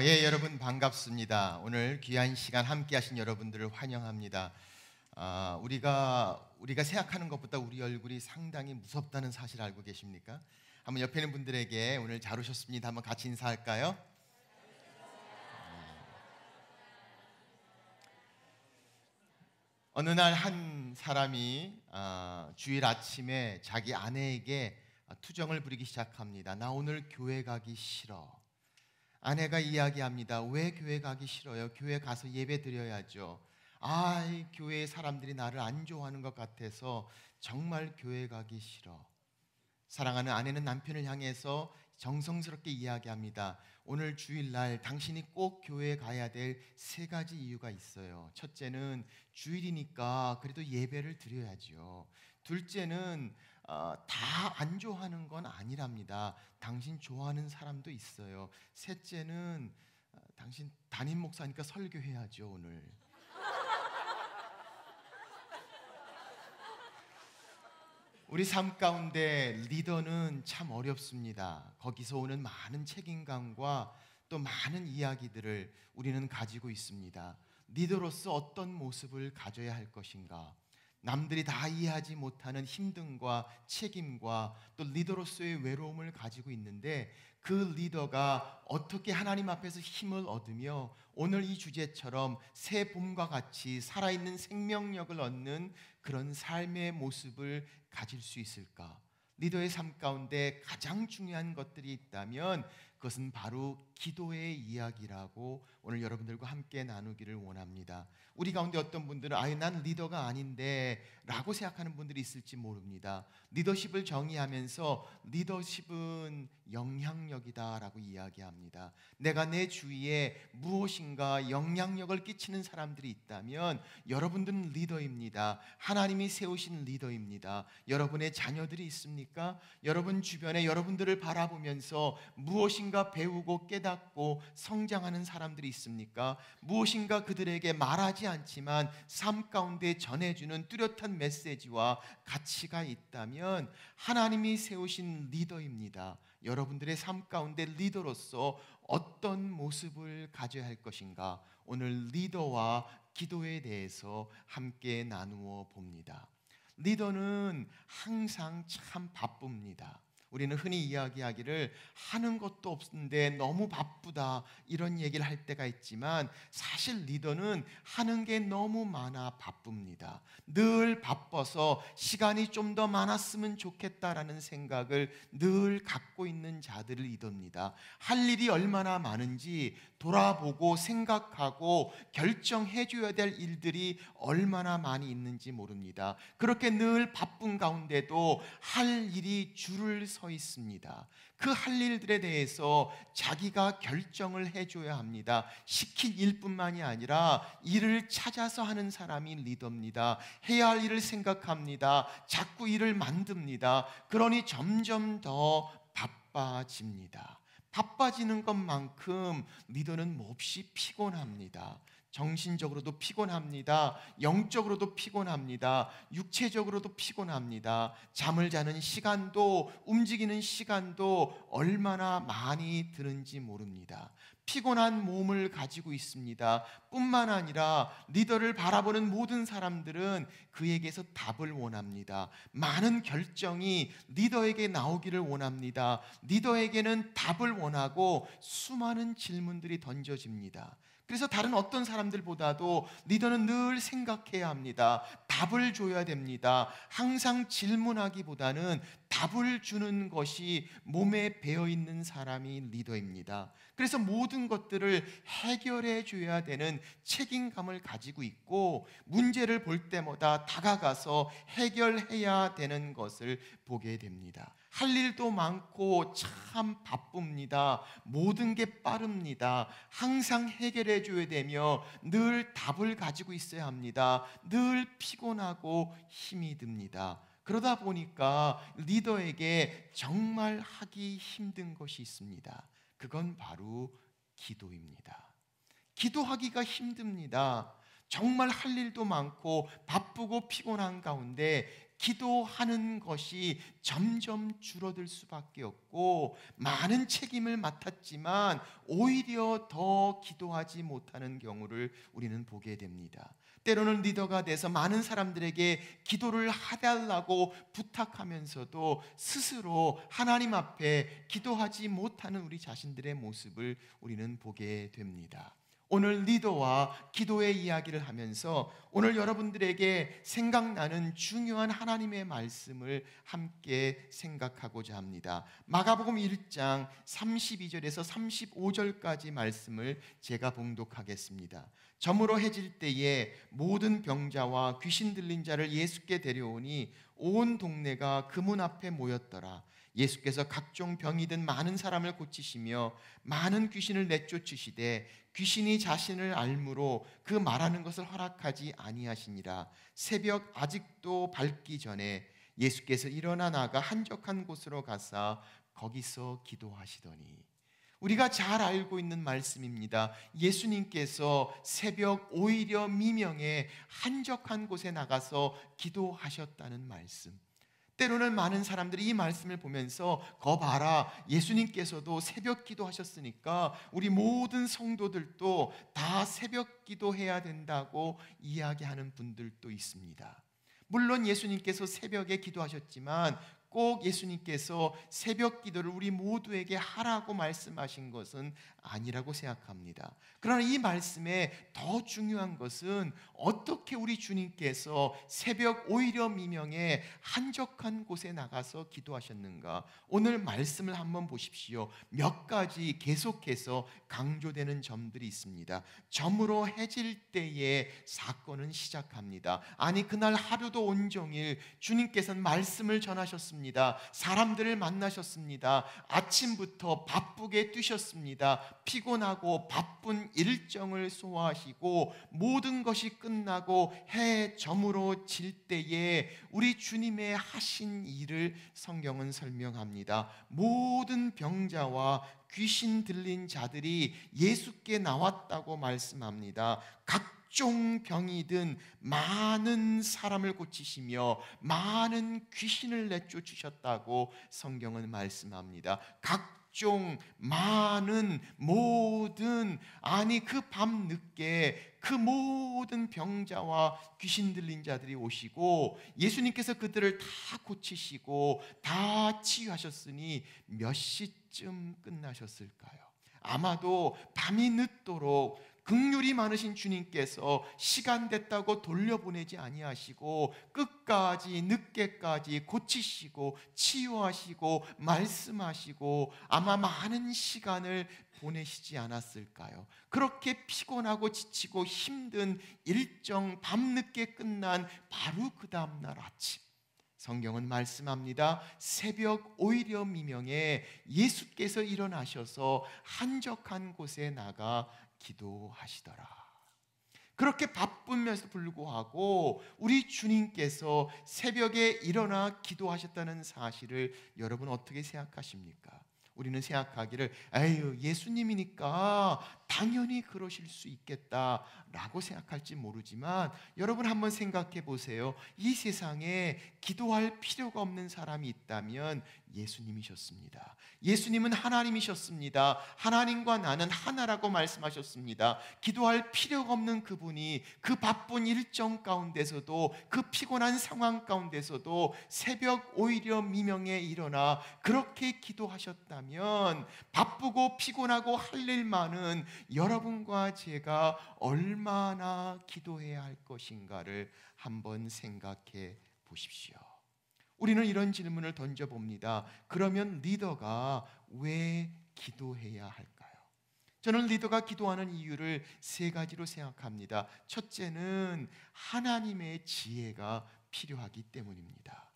예, 여러분 반갑습니다. 오늘 귀한 시간 함께 하신 여러분들을 환영합니다. 우리가 생각하는 것보다 우리 얼굴이 상당히 무섭다는 사실 알고 계십니까? 한번 옆에 있는 분들에게 오늘 잘 오셨습니다. 한번 같이 인사할까요? 어느 날 한 사람이 주일 아침에 자기 아내에게 투정을 부리기 시작합니다. 나 오늘 교회 가기 싫어. 아내가 이야기합니다. 왜 교회 가기 싫어요? 교회 가서 예배 드려야죠. 이 교회 사람들이 나를 안 좋아하는 것 같아서 정말 교회 가기 싫어. 사랑하는 아내는 남편을 향해서 정성스럽게 이야기합니다. 오늘 주일날 당신이 꼭 교회에 가야 될 세 가지 이유가 있어요. 첫째는 주일이니까 그래도 예배를 드려야죠. 둘째는 다 안 좋아하는 건 아니랍니다. 당신 좋아하는 사람도 있어요. 셋째는 당신 담임 목사니까 설교해야죠 오늘. 우리 삶 가운데 리더는 참 어렵습니다. 거기서 오는 많은 책임감과 또 많은 이야기들을 우리는 가지고 있습니다. 리더로서 어떤 모습을 가져야 할 것인가? 남들이 다 이해하지 못하는 힘듦과 책임과 또 리더로서의 외로움을 가지고 있는데 그 리더가 어떻게 하나님 앞에서 힘을 얻으며 오늘 이 주제처럼 새 봄과 같이 살아있는 생명력을 얻는 그런 삶의 모습을 가질 수 있을까? 리더의 삶 가운데 가장 중요한 것들이 있다면 그것은 바로 기도의 이야기라고 오늘 여러분들과 함께 나누기를 원합니다. 우리 가운데 어떤 분들은 난 리더가 아닌데 라고 생각하는 분들이 있을지 모릅니다. 리더십을 정의하면서 리더십은 영향력이다 라고 이야기합니다. 내가 내 주위에 무엇인가 영향력을 끼치는 사람들이 있다면 여러분들은 리더입니다. 하나님이 세우신 리더입니다. 여러분의 자녀들이 있습니까? 여러분 주변에 여러분들을 바라보면서 무엇인가 배우고 깨닫고 성장하는 사람들이 있습니까? 무엇인가 그들에게 말하지 않지만 삶 가운데 전해주는 뚜렷한 메시지와 가치가 있다면 하나님이 세우신 리더입니다. 여러분들의 삶 가운데 리더로서 어떤 모습을 가져야 할 것인가? 오늘 리더와 기도에 대해서 함께 나누어 봅니다. 리더는 항상 참 바쁩니다. 우리는 흔히 이야기하기를 하는 것도 없는데 너무 바쁘다 이런 얘기를 할 때가 있지만 사실 리더는 하는 게 너무 많아 바쁩니다. 늘 바빠서 시간이 좀 더 많았으면 좋겠다라는 생각을 늘 갖고 있는 자들을 리더입니다. 할 일이 얼마나 많은지 돌아보고 생각하고 결정해 줘야 될 일들이 얼마나 많이 있는지 모릅니다. 그렇게 늘 바쁜 가운데도 할 일이 줄을 서 있습니다. 그 할 일들에 대해서 자기가 결정을 해줘야 합니다. 시킬 일뿐만이 아니라 일을 찾아서 하는 사람이 리더입니다. 해야 할 일을 생각합니다. 자꾸 일을 만듭니다. 그러니 점점 더 바빠집니다. 바빠지는 것만큼 리더는 몹시 피곤합니다. 정신적으로도 피곤합니다. 영적으로도 피곤합니다. 육체적으로도 피곤합니다. 잠을 자는 시간도 움직이는 시간도 얼마나 많이 드는지 모릅니다. 피곤한 몸을 가지고 있습니다. 뿐만 아니라 리더를 바라보는 모든 사람들은 그에게서 답을 원합니다. 많은 결정이 리더에게 나오기를 원합니다. 리더에게는 답을 원하고 수많은 질문들이 던져집니다. 그래서 다른 어떤 사람들보다도 리더는 늘 생각해야 합니다. 답을 줘야 됩니다. 항상 질문하기보다는 답을 주는 것이 몸에 배어있는 사람이 리더입니다. 그래서 모든 것들을 해결해 줘야 되는 책임감을 가지고 있고 문제를 볼 때마다 다가가서 해결해야 되는 것을 보게 됩니다. 할 일도 많고 참 바쁩니다. 모든 게 빠릅니다. 항상 해결해 줘야 되며 늘 답을 가지고 있어야 합니다. 늘 피곤하고 힘이 듭니다. 그러다 보니까 리더에게 정말 하기 힘든 것이 있습니다. 그건 바로 기도입니다. 기도하기가 힘듭니다. 정말 할 일도 많고 바쁘고 피곤한 가운데 기도하는 것이 점점 줄어들 수밖에 없고, 많은 책임을 맡았지만 오히려 더 기도하지 못하는 경우를 우리는 보게 됩니다. 때로는 리더가 돼서 많은 사람들에게 기도를 해달라고 부탁하면서도 스스로 하나님 앞에 기도하지 못하는 우리 자신들의 모습을 우리는 보게 됩니다. 오늘 리더와 기도의 이야기를 하면서 오늘 여러분들에게 생각나는 중요한 하나님의 말씀을 함께 생각하고자 합니다. 마가복음 1장 32절에서 35절까지 말씀을 제가 봉독하겠습니다. 저물어 해질 때에 모든 병자와 귀신 들린 자를 예수께 데려오니 온 동네가 그 문 앞에 모였더라. 예수께서 각종 병이 든 많은 사람을 고치시며 많은 귀신을 내쫓으시되 귀신이 자신을 알므로 그 말하는 것을 허락하지 아니하시니라. 새벽 아직도 밝기 전에 예수께서 일어나 나가 한적한 곳으로 가사 거기서 기도하시더니, 우리가 잘 알고 있는 말씀입니다. 예수님께서 새벽 오히려 미명에 한적한 곳에 나가서 기도하셨다는 말씀. 때로는 많은 사람들이 이 말씀을 보면서 거 봐라, 예수님께서도 새벽 기도하셨으니까 우리 모든 성도들도 다 새벽 기도해야 된다고 이야기하는 분들도 있습니다. 물론 예수님께서 새벽에 기도하셨지만 꼭 예수님께서 새벽 기도를 우리 모두에게 하라고 말씀하신 것은 아니라고 생각합니다. 그러나 이 말씀에 더 중요한 것은 어떻게 우리 주님께서 새벽 오히려 미명에 한적한 곳에 나가서 기도하셨는가. 오늘 말씀을 한번 보십시오. 몇 가지 계속해서 강조되는 점들이 있습니다. 저물어 해질 때에 사건은 시작합니다. 아니, 그날 하루도 온종일 주님께서는 말씀을 전하셨습니다. 사람들을 만나셨습니다. 아침부터 바쁘게 뛰셨습니다. 피곤하고 바쁜 일정을 소화하시고 모든 것이 끝나고 해 저물어 질 때에 우리 주님의 하신 일을 성경은 설명합니다. 모든 병자와 귀신 들린 자들이 예수께 나왔다고 말씀합니다. 각종 병이든 많은 사람을 고치시며 많은 귀신을 내쫓으셨다고 성경은 말씀합니다. 각종 많은 모든, 아니 그 밤늦게 그 모든 병자와 귀신 들린 자들이 오시고 예수님께서 그들을 다 고치시고 다 치유하셨으니 몇 시쯤 끝나셨을까요? 아마도 밤이 늦도록 긍휼이 많으신 주님께서 시간 됐다고 돌려보내지 아니하시고 끝까지 늦게까지 고치시고 치유하시고 말씀하시고 아마 많은 시간을 보내시지 않았을까요? 그렇게 피곤하고 지치고 힘든 일정 밤늦게 끝난 바로 그 다음날 아침, 성경은 말씀합니다. 새벽 오히려 미명에 예수께서 일어나셔서 한적한 곳에 나가 기도하시더라. 그렇게 바쁘면서 불구하고 우리 주님께서 새벽에 일어나 기도하셨다는 사실을 여러분 어떻게 생각하십니까? 우리는 생각하기를 에휴, 예수님이니까 당연히 그러실 수 있겠다라고 생각할지 모르지만 여러분 한번 생각해 보세요. 이 세상에 기도할 필요가 없는 사람이 있다면 예수님이셨습니다. 예수님은 하나님이셨습니다. 하나님과 나는 하나라고 말씀하셨습니다. 기도할 필요가 없는 그분이 그 바쁜 일정 가운데서도 그 피곤한 상황 가운데서도 새벽 오히려 미명에 일어나 그렇게 기도하셨다면 바쁘고 피곤하고 할 일 많은 여러분과 제가 얼마나 기도해야 할 것인가를 한번 생각해 보십시오. 우리는 이런 질문을 던져봅니다. 그러면 리더가 왜 기도해야 할까요? 저는 리더가 기도하는 이유를 세 가지로 생각합니다. 첫째는 하나님의 지혜가 필요하기 때문입니다.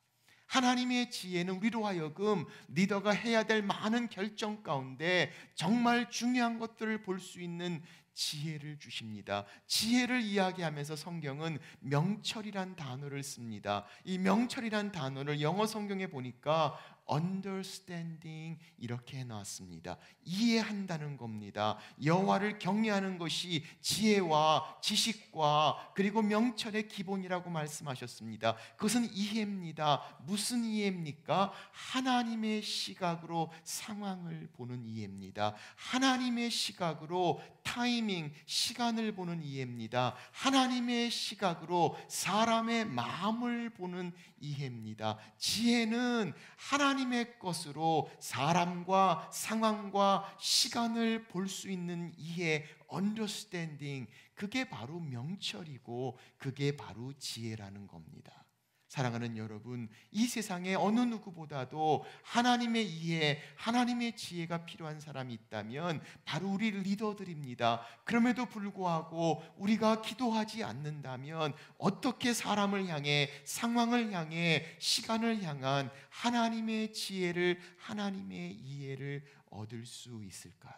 하나님의 지혜는 우리로 하여금 리더가 해야 될 많은 결정 가운데 정말 중요한 것들을 볼 수 있는 지혜를 주십니다. 지혜를 이야기하면서 성경은 명철이란 단어를 씁니다. 이 명철이란 단어를 영어 성경에 보니까 understanding 이렇게 해놨습니다. 이해한다는 겁니다. 여호와를 경외하는 것이 지혜와 지식과 그리고 명철의 기본이라고 말씀하셨습니다. 그것은 이해입니다. 무슨 이해입니까? 하나님의 시각으로 상황을 보는 이해입니다. 하나님의 시각으로 타이밍, 시간을 보는 이해입니다. 하나님의 시각으로 사람의 마음을 보는 이해입니다. 지혜는 하나님의 것으로 사람과 상황과 시간을 볼 수 있는 이해, understanding, 그게 바로 명철이고 그게 바로 지혜라는 겁니다. 사랑하는 여러분, 이 세상에 어느 누구보다도 하나님의 이해, 하나님의 지혜가 필요한 사람이 있다면 바로 우리 리더들입니다. 그럼에도 불구하고 우리가 기도하지 않는다면 어떻게 사람을 향해, 상황을 향해, 시간을 향한 하나님의 지혜를, 하나님의 이해를 얻을 수 있을까요?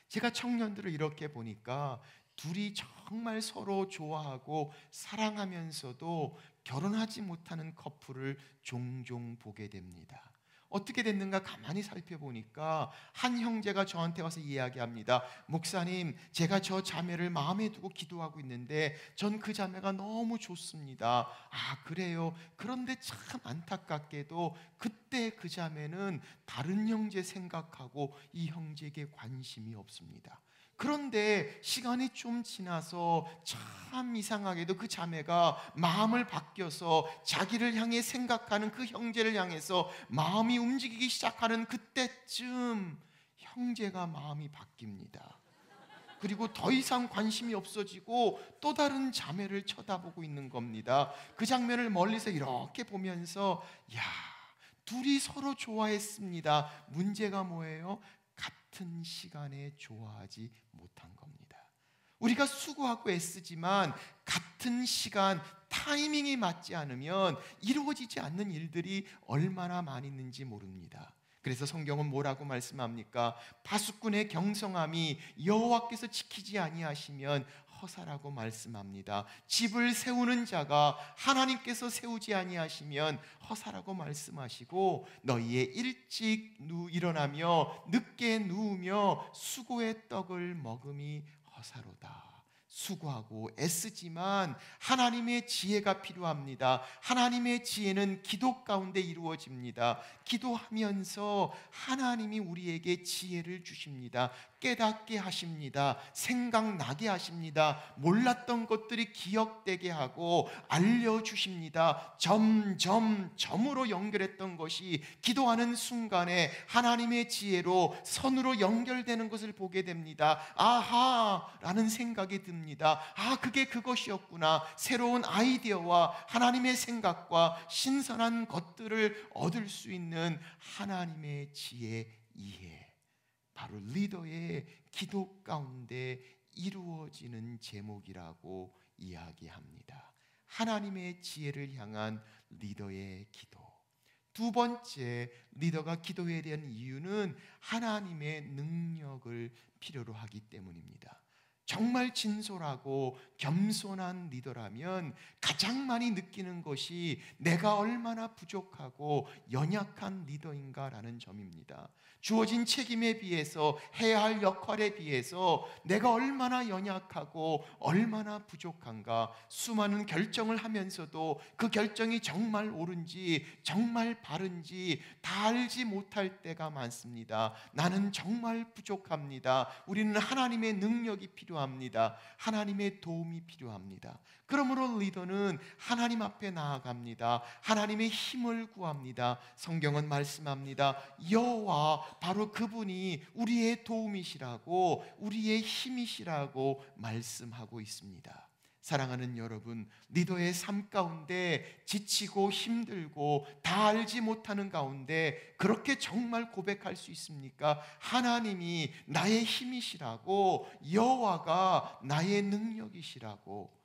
제가 청년들을 이렇게 보니까 둘이 정말 서로 좋아하고 사랑하면서도 결혼하지 못하는 커플을 종종 보게 됩니다. 어떻게 됐는가 가만히 살펴보니까 한 형제가 저한테 와서 이야기합니다. 목사님, 제가 저 자매를 마음에 두고 기도하고 있는데 전 그 자매가 너무 좋습니다. 아, 그래요? 그런데 참 안타깝게도 그때 그 자매는 다른 형제 생각하고 이 형제에게 관심이 없습니다. 그런데 시간이 좀 지나서 참 이상하게도 그 자매가 마음을 바뀌어서 자기를 향해 생각하는 그 형제를 향해서 마음이 움직이기 시작하는 그때쯤 형제가 마음이 바뀝니다. 그리고 더 이상 관심이 없어지고 또 다른 자매를 쳐다보고 있는 겁니다. 그 장면을 멀리서 이렇게 보면서 야, 둘이 서로 좋아했습니다. 문제가 뭐예요? 같은 시간에 좋아하지 못한 겁니다. 우리가 수고하고 애쓰지만 같은 시간, 타이밍이 맞지 않으면 이루어지지 않는 일들이 얼마나 많이 있는지 모릅니다. 그래서 성경은 뭐라고 말씀합니까? 파수꾼의 경성함이 여호와께서 지키지 아니하시면 허사라고 말씀합니다. 집을 세우는 자가 하나님께서 세우지 아니하시면 허사라고 말씀하시고 너희의 일찍 일어나며 늦게 누우며 수고의 떡을 먹음이 허사로다. 수고하고 애쓰지만 하나님의 지혜가 필요합니다. 하나님의 지혜는 기도 가운데 이루어집니다. 기도하면서 하나님이 우리에게 지혜를 주십니다. 깨닫게 하십니다. 생각나게 하십니다. 몰랐던 것들이 기억되게 하고 알려주십니다. 점으로 연결했던 것이 기도하는 순간에 하나님의 지혜로 선으로 연결되는 것을 보게 됩니다. 아하! 라는 생각이 듭니다. 아, 그게 그것이었구나. 새로운 아이디어와 하나님의 생각과 신선한 것들을 얻을 수 있는 하나님의 지혜, 이해, 바로 리더의 기도 가운데 이루어지는 제목이라고 이야기합니다. 하나님의 지혜를 향한 리더의 기도. 두 번째, 리더가 기도해야 되는 이유는 하나님의 능력을 필요로 하기 때문입니다. 정말 진솔하고 겸손한 리더라면 가장 많이 느끼는 것이 내가 얼마나 부족하고 연약한 리더인가라는 점입니다. 주어진 책임에 비해서, 해야 할 역할에 비해서 내가 얼마나 연약하고 얼마나 부족한가, 수많은 결정을 하면서도 그 결정이 정말 옳은지 정말 바른지 다 알지 못할 때가 많습니다. 나는 정말 부족합니다. 우리는 하나님의 능력이 필요합니다. 하나님의 도움이 필요합니다. 그러므로 리더는 하나님 앞에 나아갑니다. 하나님의 힘을 구합니다. 성경은 말씀합니다. 여호와, 바로 그분이 우리의 도움이시라고, 우리의 힘이시라고 말씀하고 있습니다. 사랑하는 여러분, 리더의 삶 가운데 지치고 힘들고 다 알지 못하는 가운데 그렇게 정말 고백할 수 있습니까? 하나님이 나의 힘이시라고, 여호와가 나의 능력이시라고.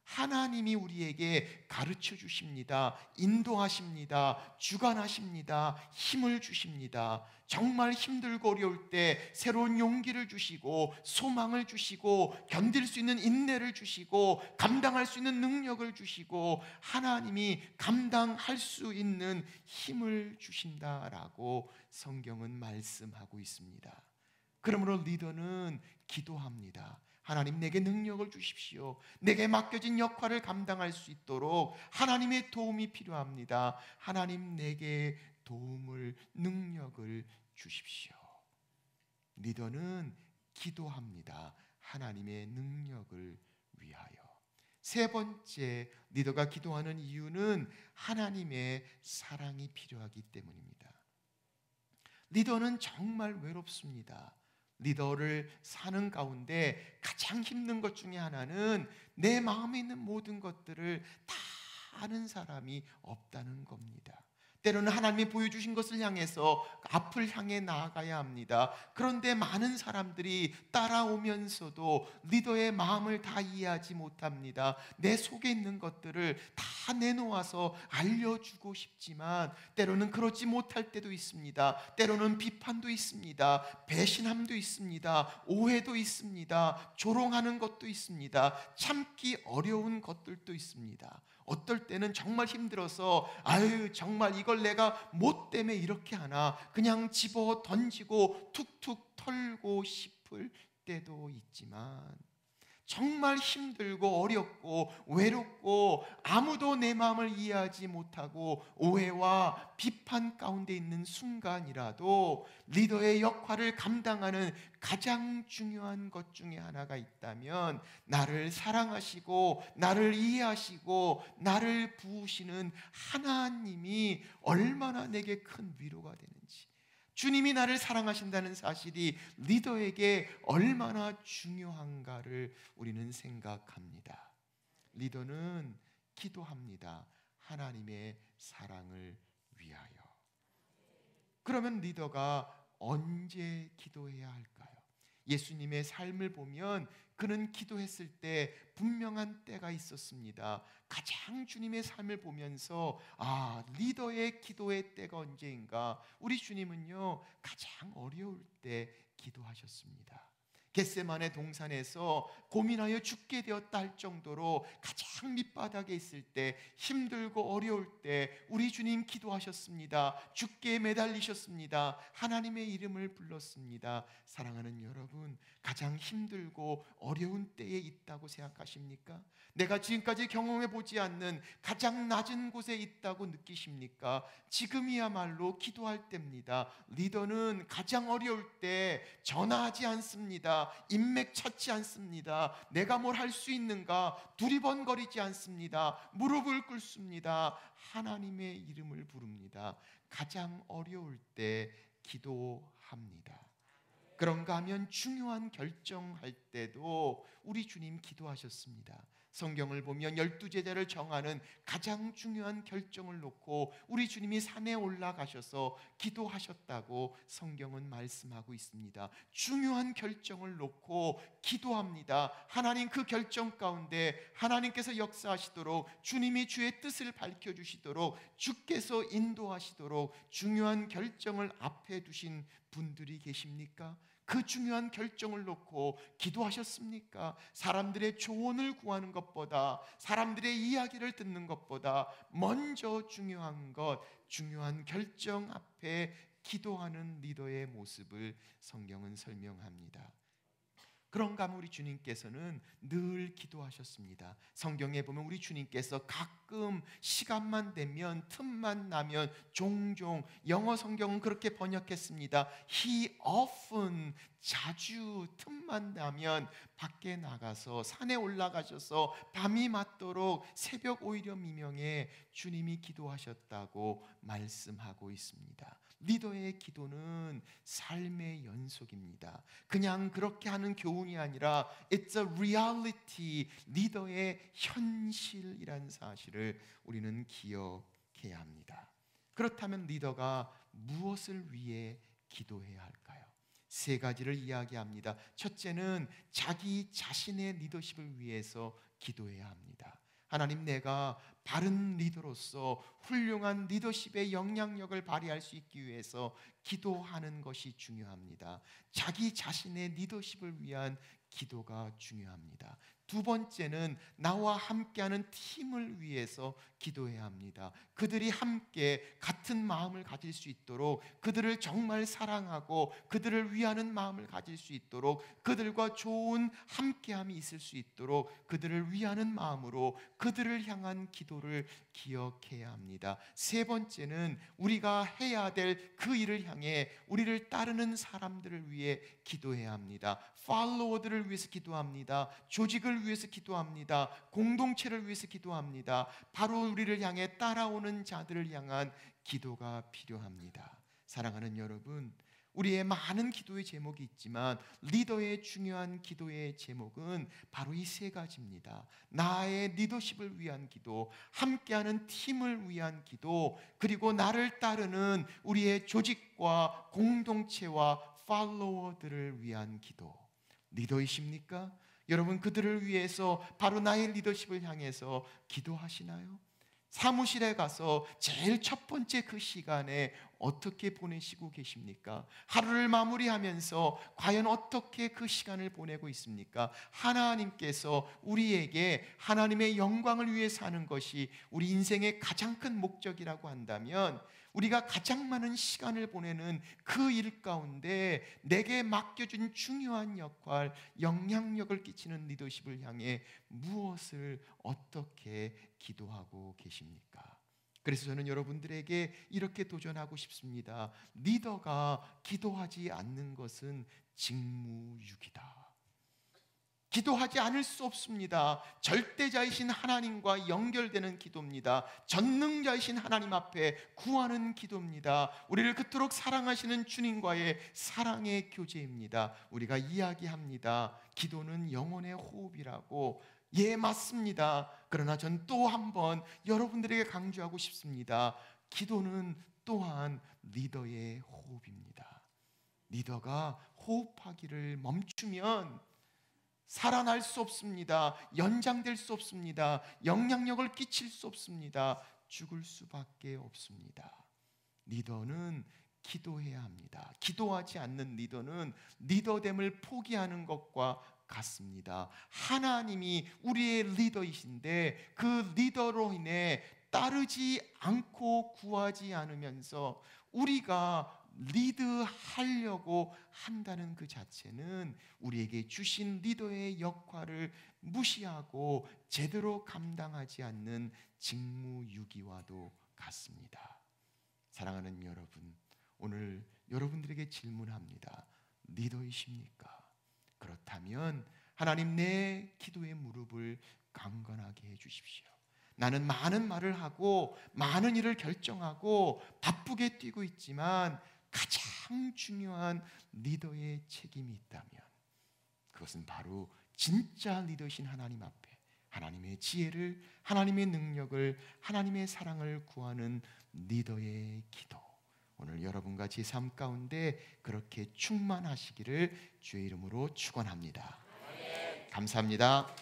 하나님이 우리에게 가르쳐 주십니다. 인도하십니다. 주관하십니다. 힘을 주십니다. 정말 힘들고 어려울 때 새로운 용기를 주시고 소망을 주시고 견딜 수 있는 인내를 주시고 감당할 수 있는 능력을 주시고 하나님이 감당할 수 있는 힘을 주신다라고 성경은 말씀하고 있습니다. 그러므로 리더는 기도합니다. 하나님, 내게 능력을 주십시오. 내게 맡겨진 역할을 감당할 수 있도록 하나님의 도움이 필요합니다. 하나님, 내게 도움을, 능력을 주십시오. 리더는 기도합니다. 하나님의 능력을 위하여. 세 번째, 리더가 기도하는 이유는 하나님의 사랑이 필요하기 때문입니다. 리더는 정말 외롭습니다. 리더를 사는 가운데 가장 힘든 것 중에 하나는 내 마음에 있는 모든 것들을 다 아는 사람이 없다는 겁니다. 때로는 하나님이 보여주신 것을 향해서 앞을 향해 나아가야 합니다. 그런데 많은 사람들이 따라오면서도 리더의 마음을 다 이해하지 못합니다. 내 속에 있는 것들을 다 내놓아서 알려주고 싶지만 때로는 그렇지 못할 때도 있습니다. 때로는 비판도 있습니다. 배신함도 있습니다. 오해도 있습니다. 조롱하는 것도 있습니다. 참기 어려운 것들도 있습니다. 어떨 때는 정말 힘들어서 아유, 정말 이걸 내가 뭐 때문에 이렇게 하나, 그냥 집어 던지고 툭툭 털고 싶을 때도 있지만, 정말 힘들고 어렵고 외롭고 아무도 내 마음을 이해하지 못하고 오해와 비판 가운데 있는 순간이라도 리더의 역할을 감당하는 가장 중요한 것 중에 하나가 있다면, 나를 사랑하시고 나를 이해하시고 나를 부으시는 하나님이 얼마나 내게 큰 위로가 되는지, 주님이 나를 사랑하신다는 사실이 리더에게 얼마나 중요한가를 우리는 생각합니다. 리더는 기도합니다. 하나님의 사랑을 위하여. 그러면 리더가 언제 기도해야 할까요? 예수님의 삶을 보면 그는 기도했을 때 분명한 때가 있었습니다. 가장 주님의 삶을 보면서 리더의 기도의 때가 언제인가? 우리 주님은요, 가장 어려울 때 기도하셨습니다. 겟세마네 동산에서 고민하여 죽게 되었다 할 정도로 가장 밑바닥에 있을 때, 힘들고 어려울 때 우리 주님 기도하셨습니다. 죽게 매달리셨습니다. 하나님의 이름을 불렀습니다. 사랑하는 여러분, 가장 힘들고 어려운 때에 있다고 생각하십니까? 내가 지금까지 경험해 보지 않는 가장 낮은 곳에 있다고 느끼십니까? 지금이야말로 기도할 때입니다. 리더는 가장 어려울 때 전화하지 않습니다. 인맥 찾지 않습니다. 내가 뭘 할 수 있는가 두리번거리지 않습니다. 무릎을 꿇습니다. 하나님의 이름을 부릅니다. 가장 어려울 때 기도합니다. 그런가 하면 중요한 결정할 때도 우리 주님 기도하셨습니다. 성경을 보면 12제자를 정하는 가장 중요한 결정을 놓고 우리 주님이 산에 올라가셔서 기도하셨다고 성경은 말씀하고 있습니다. 중요한 결정을 놓고 기도합니다. 하나님, 그 결정 가운데 하나님께서 역사하시도록, 주님이 주의 뜻을 밝혀주시도록, 주께서 인도하시도록 중요한 결정을 앞에 두신 분들이 계십니까? 그 중요한 결정을 놓고 기도하셨습니까? 사람들의 조언을 구하는 것보다, 사람들의 이야기를 듣는 것보다 먼저 중요한 것, 중요한 결정 앞에 기도하는 리더의 모습을 성경은 설명합니다. 그런가 하면 우리 주님께서는 늘 기도하셨습니다. 성경에 보면 우리 주님께서 가끔 시간만 되면, 틈만 나면 종종, 영어 성경은 그렇게 번역했습니다. He often, 자주 틈만 나면 밖에 나가서 산에 올라가셔서 밤이 맞도록 새벽 오히려 미명에 주님이 기도하셨다고 말씀하고 있습니다. 리더의 기도는 삶의 연속입니다. 그냥 그렇게 하는 교훈이 아니라 It's a reality, 리더의 현실이라는 사실을 우리는 기억해야 합니다. 그렇다면 리더가 무엇을 위해 기도해야 할까요? 세 가지를 이야기합니다. 첫째는 자기 자신의 리더십을 위해서 기도해야 합니다. 하나님, 내가 바른 리더로서 훌륭한 리더십의 영향력을 발휘할 수 있기 위해서 기도하는 것이 중요합니다. 자기 자신의 리더십을 위한 기도가 중요합니다. 두 번째는 나와 함께하는 팀을 위해서 기도해야 합니다. 그들이 함께 같은 마음을 가질 수 있도록, 그들을 정말 사랑하고 그들을 위하는 마음을 가질 수 있도록, 그들과 좋은 함께함이 있을 수 있도록 그들을 위하는 마음으로 그들을 향한 기도를 기억해야 합니다. 세 번째는 우리가 해야 될 그 일을 향해 우리를 따르는 사람들을 위해 기도해야 합니다. 팔로워들을 위해서 기도합니다. 조직을 위해서 기도합니다. 공동체를 위해서 기도합니다. 바로 우리를 향해 따라오는 자들을 향한 기도가 필요합니다. 사랑하는 여러분, 우리의 많은 기도의 제목이 있지만 리더의 중요한 기도의 제목은 바로 이 세 가지입니다. 나의 리더십을 위한 기도, 함께하는 팀을 위한 기도, 그리고 나를 따르는 우리의 조직과 공동체와 팔로워들을 위한 기도. 리더이십니까? 여러분, 그들을 위해서 바로 나의 리더십을 향해서 기도하시나요? 사무실에 가서 제일 첫 번째 그 시간에 어떻게 보내시고 계십니까? 하루를 마무리하면서 과연 어떻게 그 시간을 보내고 있습니까? 하나님께서 우리에게 하나님의 영광을 위해 사는 것이 우리 인생의 가장 큰 목적이라고 한다면, 우리가 가장 많은 시간을 보내는 그 일 가운데 내게 맡겨준 중요한 역할, 영향력을 끼치는 리더십을 향해 무엇을 어떻게 기도하고 계십니까? 그래서 저는 여러분들에게 이렇게 도전하고 싶습니다. 리더가 기도하지 않는 것은 직무유기다. 기도하지 않을 수 없습니다. 절대자이신 하나님과 연결되는 기도입니다. 전능자이신 하나님 앞에 구하는 기도입니다. 우리를 그토록 사랑하시는 주님과의 사랑의 교제입니다. 우리가 이야기합니다. 기도는 영혼의 호흡이라고. 예, 맞습니다. 그러나 전 또 한 번 여러분들에게 강조하고 싶습니다. 기도는 또한 리더의 호흡입니다. 리더가 호흡하기를 멈추면 살아날 수 없습니다. 연장될 수 없습니다. 영향력을 끼칠 수 없습니다. 죽을 수밖에 없습니다. 리더는 기도해야 합니다. 기도하지 않는 리더는 리더됨을 포기하는 것과 같습니다. 하나님이 우리의 리더이신데 그 리더로 인해 따르지 않고 구하지 않으면서 우리가 리드하려고 한다는 그 자체는 우리에게 주신 리더의 역할을 무시하고 제대로 감당하지 않는 직무유기와도 같습니다. 사랑하는 여러분, 오늘 여러분들에게 질문합니다. 리더이십니까? 그렇다면 하나님, 내 기도의 무릎을 강건하게 해주십시오. 나는 많은 말을 하고 많은 일을 결정하고 바쁘게 뛰고 있지만 가장 중요한 리더의 책임이 있다면 그것은 바로 진짜 리더신 하나님 앞에 하나님의 지혜를, 하나님의 능력을, 하나님의 사랑을 구하는 리더의 기도. 오늘 여러분과 제 삶 가운데 그렇게 충만하시기를 주의 이름으로 축원합니다. 감사합니다.